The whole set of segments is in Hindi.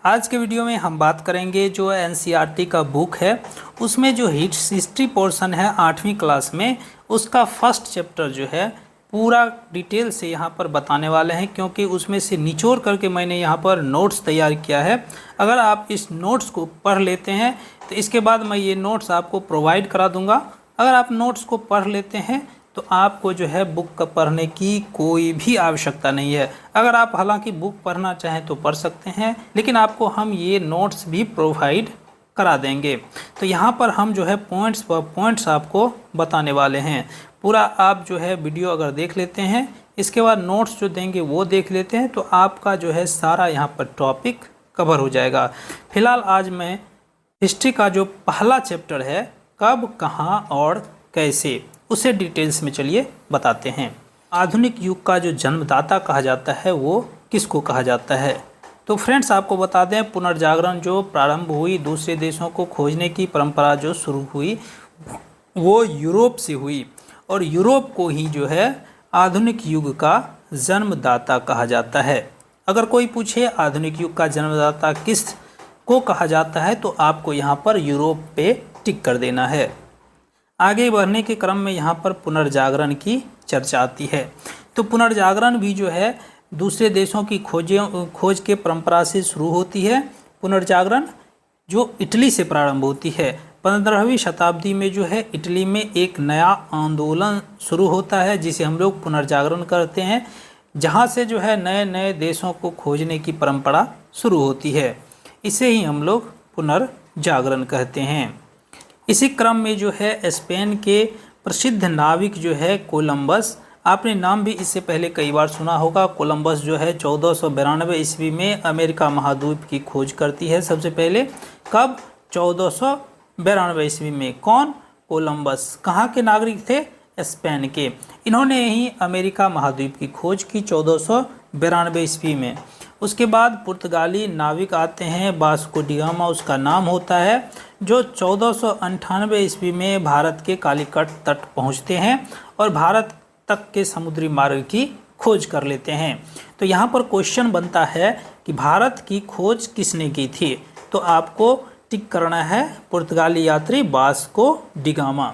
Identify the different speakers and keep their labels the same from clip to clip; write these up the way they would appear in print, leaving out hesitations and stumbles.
Speaker 1: आज के वीडियो में हम बात करेंगे जो एनसीईआरटी का बुक है उसमें जो हिस्ट्री पोर्शन है 8वीं क्लास में उसका फर्स्ट चैप्टर जो है पूरा डिटेल से यहाँ पर बताने वाले हैं, क्योंकि उसमें से निचोड़ करके मैंने यहाँ पर नोट्स तैयार किया है। अगर आप इस नोट्स को पढ़ लेते हैं तो इसके बाद मैं ये नोट्स आपको प्रोवाइड करा दूँगा। अगर आप नोट्स को पढ़ लेते हैं तो आपको जो है बुक का पढ़ने की कोई भी आवश्यकता नहीं है। अगर आप हालांकि बुक पढ़ना चाहें तो पढ़ सकते हैं, लेकिन आपको हम ये नोट्स भी प्रोवाइड करा देंगे। तो यहाँ पर हम जो है पॉइंट्स पर पॉइंट्स आपको बताने वाले हैं। पूरा आप जो है वीडियो अगर देख लेते हैं, इसके बाद नोट्स जो देंगे वो देख लेते हैं, तो आपका जो है सारा यहाँ पर टॉपिक कवर हो जाएगा। फिलहाल आज मैं हिस्ट्री का जो पहला चैप्टर है कब, कहाँ और कैसे, उसे डिटेल्स में चलिए बताते हैं। आधुनिक युग का जो जन्मदाता कहा जाता है वो किसको कहा जाता है? तो फ्रेंड्स आपको बता दें, पुनर्जागरण जो प्रारंभ हुई, दूसरे देशों को खोजने की परंपरा जो शुरू हुई वो यूरोप से हुई, और यूरोप को ही जो है आधुनिक युग का जन्मदाता कहा जाता है। अगर कोई पूछे आधुनिक युग का जन्मदाता किस को कहा जाता है तो आपको यहाँ पर यूरोप पे टिक कर देना है। आगे बढ़ने के क्रम में यहाँ पर पुनर्जागरण की चर्चा आती है। तो पुनर्जागरण भी जो है दूसरे देशों की खोज के परंपरा से शुरू होती है। पुनर्जागरण जो इटली से प्रारंभ होती है। 15वीं शताब्दी में जो है इटली में एक नया आंदोलन शुरू होता है जिसे हम लोग पुनर्जागरण करते हैं, जहाँ से जो है नए नए देशों को खोजने की परंपरा शुरू होती है। इसे ही हम लोग पुनर्जागरण कहते हैं। इसी क्रम में जो है स्पेन के प्रसिद्ध नाविक जो है कोलंबस, आपने नाम भी इससे पहले कई बार सुना होगा। कोलंबस जो है 1492 ईस्वी में अमेरिका महाद्वीप की खोज करती है सबसे पहले। कब? 1492 ईस्वी में। कौन? कोलंबस। कहाँ के नागरिक थे? स्पेन के। इन्होंने ही अमेरिका महाद्वीप की खोज की 1492 ईस्वी में। उसके बाद पुर्तगाली नाविक आते हैं, वास्को डी गामा उसका नाम होता है, जो 1498 ईस्वी में भारत के कालीकट तट पहुंचते हैं और भारत तक के समुद्री मार्ग की खोज कर लेते हैं। तो यहाँ पर क्वेश्चन बनता है कि भारत की खोज किसने की थी? तो आपको टिक करना है पुर्तगाली यात्री वास्को डी गामा।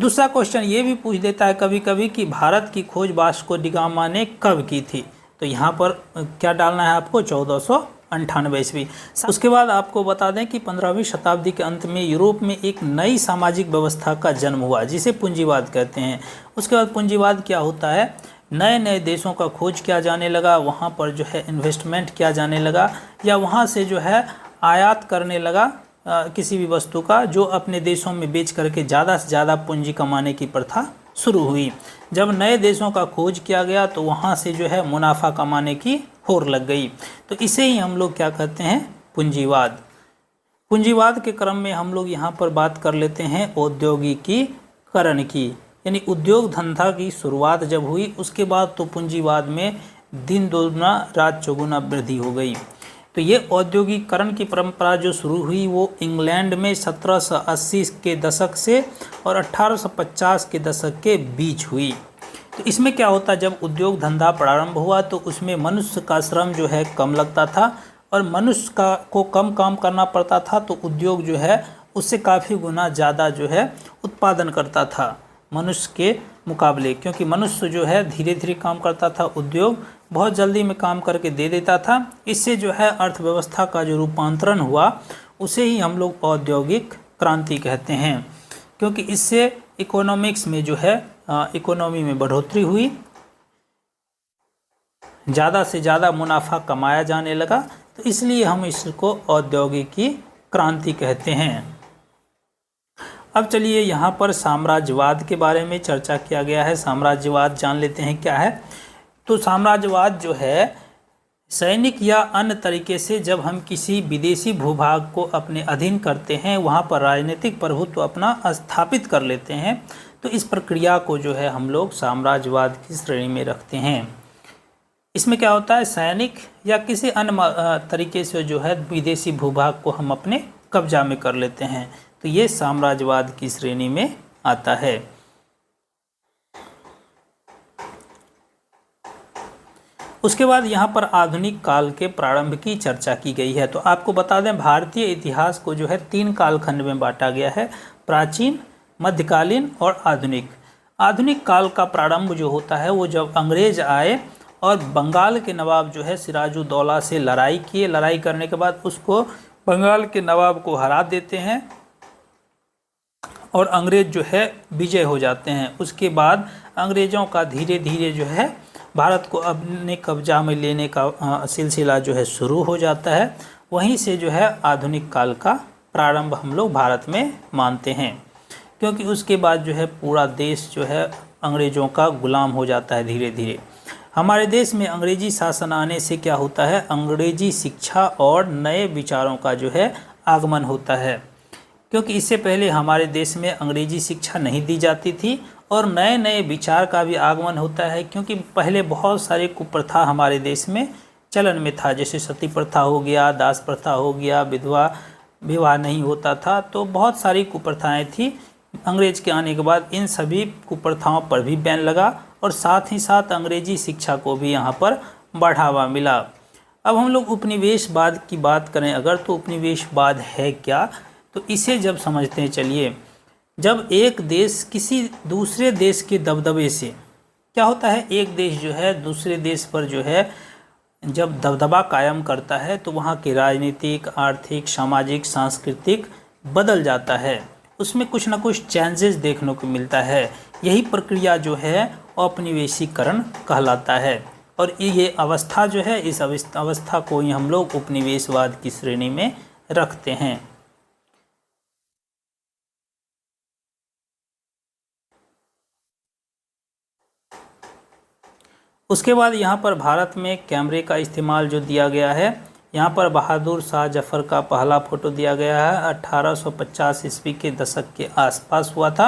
Speaker 1: दूसरा क्वेश्चन ये भी पूछ देता है कभी कभी कि भारत की खोज वास्को डी गामा ने कब की थी? तो यहाँ पर क्या डालना है आपको? 1498 ईस्वी। उसके बाद आपको बता दें कि 15वीं शताब्दी के अंत में यूरोप में एक नई सामाजिक व्यवस्था का जन्म हुआ जिसे पूंजीवाद कहते हैं। उसके बाद पूंजीवाद क्या होता है? नए नए देशों का खोज किया जाने लगा, वहाँ पर जो है इन्वेस्टमेंट किया जाने लगा, या वहाँ से जो है आयात करने लगा किसी भी वस्तु का, जो अपने देशों में बेच करके ज़्यादा से ज़्यादा पूंजी कमाने की प्रथा शुरू हुई। जब नए देशों का खोज किया गया तो वहाँ से जो है मुनाफा कमाने की होड़ लग गई। तो इसे ही हम लोग क्या कहते हैं? पूंजीवाद। पूंजीवाद के क्रम में हम लोग यहाँ पर बात कर लेते हैं औद्योगिकीकरण की, यानी उद्योग धंधा की शुरुआत जब हुई उसके बाद तो पूंजीवाद में दिन दोगुना रात चौगुना वृद्धि हो गई। तो ये औद्योगिकरण की परंपरा जो शुरू हुई वो इंग्लैंड में 1780 के दशक से और 1850 के दशक के बीच हुई। तो इसमें क्या होता, जब उद्योग धंधा प्रारंभ हुआ तो उसमें मनुष्य का श्रम जो है कम लगता था और मनुष्य को कम काम करना पड़ता था, तो उद्योग जो है उससे काफ़ी गुना ज़्यादा जो है उत्पादन करता था मनुष्य के मुकाबले, क्योंकि मनुष्य जो है धीरे धीरे काम करता था, उद्योग बहुत जल्दी में काम करके दे देता था। इससे जो है अर्थव्यवस्था का जो रूपांतरण हुआ उसे ही हम लोग औद्योगिक क्रांति कहते हैं, क्योंकि इससे इकोनॉमिक्स में जो है इकोनॉमी में बढ़ोतरी हुई, ज़्यादा से ज़्यादा मुनाफा कमाया जाने लगा, तो इसलिए हम इसको औद्योगिकी क्रांति कहते हैं। अब चलिए यहाँ पर साम्राज्यवाद के बारे में चर्चा किया गया है। साम्राज्यवाद जान लेते हैं क्या है। तो साम्राज्यवाद जो है सैनिक या अन्य तरीके से जब हम किसी विदेशी भूभाग को अपने अधीन करते हैं, वहाँ पर राजनीतिक प्रभुत्व अपना स्थापित कर लेते हैं, तो इस प्रक्रिया को जो है हम लोग साम्राज्यवाद की श्रेणी में रखते हैं। इसमें क्या होता है, सैनिक या किसी अन्य तरीके से जो है विदेशी भूभाग को हम अपने कब्जा में कर लेते हैं, तो ये साम्राज्यवाद की श्रेणी में आता है। उसके बाद यहाँ पर आधुनिक काल के प्रारंभ की चर्चा की गई है। तो आपको बता दें भारतीय इतिहास को जो है 3 कालखंड में बांटा गया है, प्राचीन, मध्यकालीन और आधुनिक। आधुनिक काल का प्रारंभ जो होता है वो जब अंग्रेज आए और बंगाल के नवाब जो है सिराजुद्दौला से लड़ाई किए। लड़ाई करने के बाद उसको बंगाल के नवाब को हरा देते हैं और अंग्रेज जो है विजय हो जाते हैं। उसके बाद अंग्रेज़ों का धीरे धीरे जो है भारत को अपने कब्जा में लेने का सिलसिला जो है शुरू हो जाता है। वहीं से जो है आधुनिक काल का प्रारंभ हम लोग भारत में मानते हैं, क्योंकि उसके बाद जो है पूरा देश जो है अंग्रेज़ों का गुलाम हो जाता है धीरे धीरे। हमारे देश में अंग्रेजी शासन आने से क्या होता है, अंग्रेजी शिक्षा और नए विचारों का जो है आगमन होता है, क्योंकि इससे पहले हमारे देश में अंग्रेजी शिक्षा नहीं दी जाती थी और नए नए विचार का भी आगमन होता है, क्योंकि पहले बहुत सारे कुप्रथा हमारे देश में चलन में था, जैसे सती प्रथा हो गया, दास प्रथा हो गया, विधवा विवाह नहीं होता था, तो बहुत सारी कुप्रथाएं थी। अंग्रेज के आने के बाद इन सभी कुप्रथाओं पर भी बैन लगा और साथ ही साथ अंग्रेजी शिक्षा को भी यहाँ पर बढ़ावा मिला। अब हम लोग उपनिवेशवाद की बात करें अगर, तो उपनिवेशवाद है क्या, तो इसे जब समझते हैं चलिए। जब एक देश किसी दूसरे देश के दबदबे से, क्या होता है, एक देश जो है दूसरे देश पर जो है जब दबदबा कायम करता है तो वहाँ के राजनीतिक, आर्थिक, सामाजिक, सांस्कृतिक बदल जाता है, उसमें कुछ ना कुछ चेंजेस देखने को मिलता है। यही प्रक्रिया जो है औपनिवेशीकरण कहलाता है और ये अवस्था जो है, इस अवस्था को ही हम लोग उपनिवेशवाद की श्रेणी में रखते हैं। उसके बाद यहाँ पर भारत में कैमरे का इस्तेमाल जो दिया गया है, यहाँ पर बहादुर शाह जफर का पहला फोटो दिया गया है, 1850 ईस्वी के दशक के आसपास हुआ था।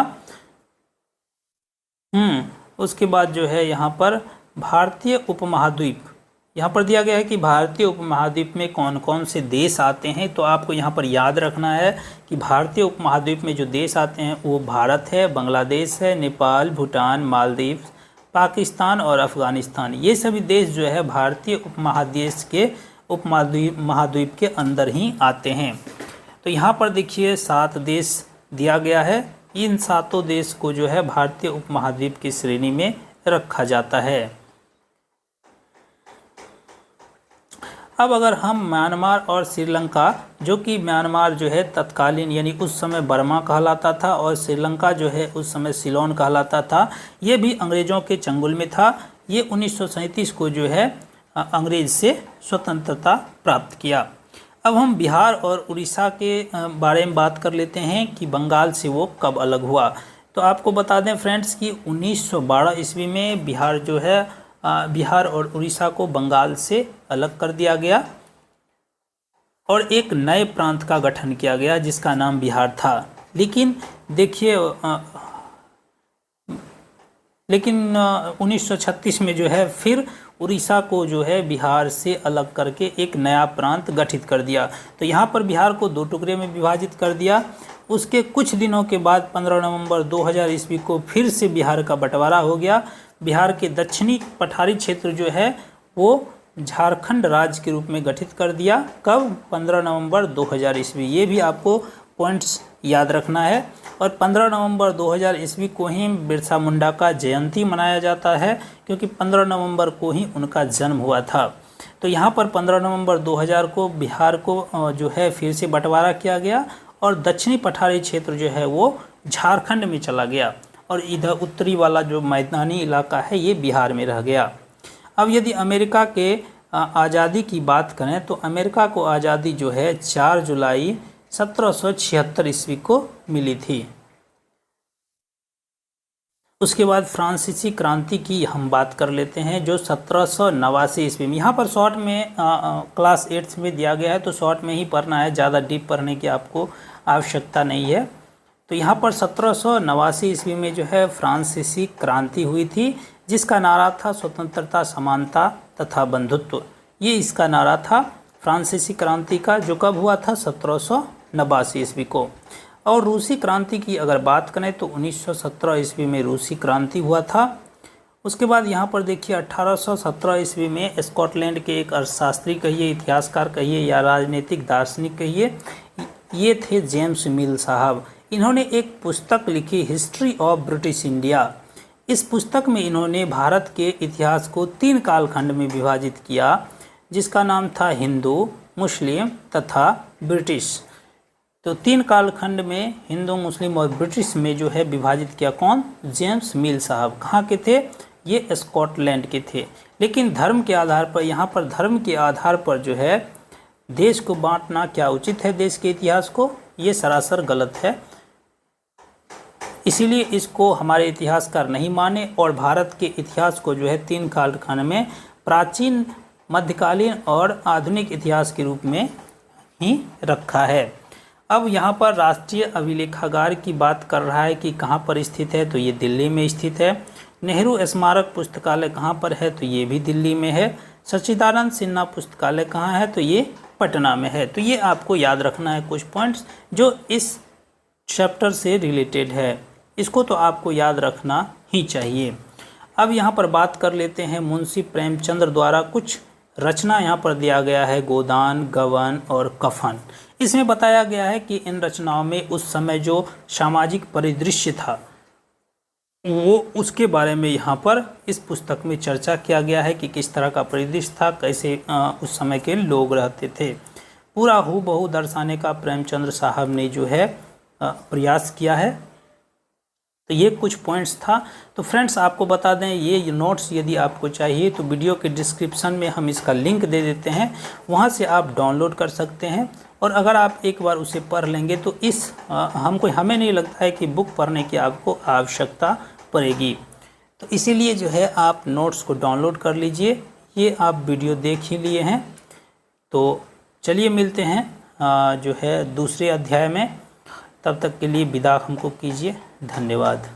Speaker 1: उसके बाद जो है यहाँ पर भारतीय उपमहाद्वीप, यहाँ पर दिया गया है कि भारतीय उपमहाद्वीप में कौन कौन से देश आते हैं। तो आपको यहाँ पर याद रखना है कि भारतीय उपमहाद्वीप में जो देश आते हैं वो भारत है, बांग्लादेश है, नेपाल, भूटान, मालदीव, पाकिस्तान और अफ़गानिस्तान। ये सभी देश जो है भारतीय उपमहादेश के उपमहाद्वीप के अंदर ही आते हैं। तो यहाँ पर देखिए 7 देश दिया गया है। इन 7 देश को जो है भारतीय उपमहाद्वीप की श्रेणी में रखा जाता है। अब अगर हम म्यांमार और श्रीलंका, जो कि म्यांमार जो है तत्कालीन यानी उस समय बर्मा कहलाता था और श्रीलंका जो है उस समय सिलोन कहलाता था, ये भी अंग्रेज़ों के चंगुल में था। ये 1937 को जो है अंग्रेज से स्वतंत्रता प्राप्त किया। अब हम बिहार और उड़ीसा के बारे में बात कर लेते हैं कि बंगाल से वो कब अलग हुआ। तो आपको बता दें फ्रेंड्स कि 1912 ईस्वी में बिहार जो है बिहार और उड़ीसा को बंगाल से अलग कर दिया गया और एक नए प्रांत का गठन किया गया जिसका नाम बिहार था। लेकिन देखिए 1936 में जो है फिर उड़ीसा को जो है बिहार से अलग करके एक नया प्रांत गठित कर दिया। तो यहाँ पर बिहार को 2 टुकड़े में विभाजित कर दिया। उसके कुछ दिनों के बाद 15 नवंबर 2000 ईस्वी को फिर से बिहार का बंटवारा हो गया। बिहार के दक्षिणी पठारी क्षेत्र जो है वो झारखंड राज्य के रूप में गठित कर दिया। कब? 15 नवंबर 2000 ईस्वी। ये भी आपको पॉइंट्स याद रखना है। और 15 नवंबर 2000 ईस्वी को ही बिरसा मुंडा का जयंती मनाया जाता है, क्योंकि 15 नवंबर को ही उनका जन्म हुआ था। तो यहाँ पर 15 नवंबर 2000 को बिहार को जो है फिर से बंटवारा किया गया और दक्षिणी पठारी क्षेत्र जो है वो झारखंड में चला गया और इधर उत्तरी वाला जो मैदानी इलाका है ये बिहार में रह गया। अब यदि अमेरिका के आज़ादी की बात करें तो अमेरिका को आज़ादी जो है 4 जुलाई 1776 ईस्वी को मिली थी। उसके बाद फ्रांसीसी क्रांति की हम बात कर लेते हैं जो 1789 ईस्वी में, यहाँ पर शॉर्ट में क्लास 8 में दिया गया है तो शॉर्ट में ही पढ़ना है, ज़्यादा डीप पढ़ने की आपको आवश्यकता नहीं है। तो यहाँ पर 1789 ईस्वी में जो है फ्रांसीसी क्रांति हुई थी जिसका नारा था स्वतंत्रता, समानता तथा बंधुत्व। ये इसका नारा था फ्रांसीसी क्रांति का, जो कब हुआ था? 1789 ईस्वी को। और रूसी क्रांति की अगर बात करें तो 1917 ईस्वी में रूसी क्रांति हुआ था। उसके बाद यहाँ पर देखिए 1817 ईस्वी में स्कॉटलैंड के एक अर्थशास्त्री कहिए, इतिहासकार कहिए या राजनीतिक दार्शनिक कहिए, ये थे जेम्स मिल साहब। इन्होंने एक पुस्तक लिखी हिस्ट्री ऑफ ब्रिटिश इंडिया। इस पुस्तक में इन्होंने भारत के इतिहास को 3 कालखंड में विभाजित किया, जिसका नाम था हिंदू, मुस्लिम तथा ब्रिटिश। तो 3 कालखंड में हिंदू, मुस्लिम और ब्रिटिश में जो है विभाजित किया। कौन? जेम्स मिल साहब। कहाँ के थे? ये स्कॉटलैंड के थे। लेकिन धर्म के आधार पर, यहाँ पर धर्म के आधार पर जो है देश को बांटना क्या उचित है? देश के इतिहास को, ये सरासर गलत है। इसीलिए इसको हमारे इतिहासकार नहीं माने और भारत के इतिहास को जो है 3 कालखंड में प्राचीन, मध्यकालीन और आधुनिक इतिहास के रूप में ही रखा है। अब यहाँ पर राष्ट्रीय अभिलेखागार की बात कर रहा है कि कहाँ पर स्थित है, तो ये दिल्ली में स्थित है। नेहरू स्मारक पुस्तकालय कहाँ पर है, तो ये भी दिल्ली में है। सच्चिदानंद सिन्हा पुस्तकालय कहाँ है, तो ये पटना में है। तो ये आपको याद रखना है कुछ पॉइंट्स जो इस चैप्टर से रिलेटेड है, इसको तो आपको याद रखना ही चाहिए। अब यहाँ पर बात कर लेते हैं मुंशी प्रेमचंद्र द्वारा कुछ रचना यहाँ पर दिया गया है, गोदान, गबन और कफन। इसमें बताया गया है कि इन रचनाओं में उस समय जो सामाजिक परिदृश्य था वो उसके बारे में यहाँ पर इस पुस्तक में चर्चा किया गया है कि किस तरह का परिदृश्य था, कैसे उस समय के लोग रहते थे। पूरा हूबहू दर्शाने का प्रेमचंद्र साहब ने जो है प्रयास किया है। तो ये कुछ पॉइंट्स था। तो फ्रेंड्स आपको बता दें, ये नोट्स यदि आपको चाहिए तो वीडियो के डिस्क्रिप्शन में हम इसका लिंक दे देते हैं, वहाँ से आप डाउनलोड कर सकते हैं। और अगर आप एक बार उसे पढ़ लेंगे तो हमें नहीं लगता है कि बुक पढ़ने की आपको आवश्यकता पड़ेगी। तो इसीलिए जो है आप नोट्स को डाउनलोड कर लीजिए। ये आप वीडियो देख ही लिए हैं। तो चलिए मिलते हैं जो है दूसरे अध्याय में। तब तक के लिए विदा हमको कीजिए। धन्यवाद।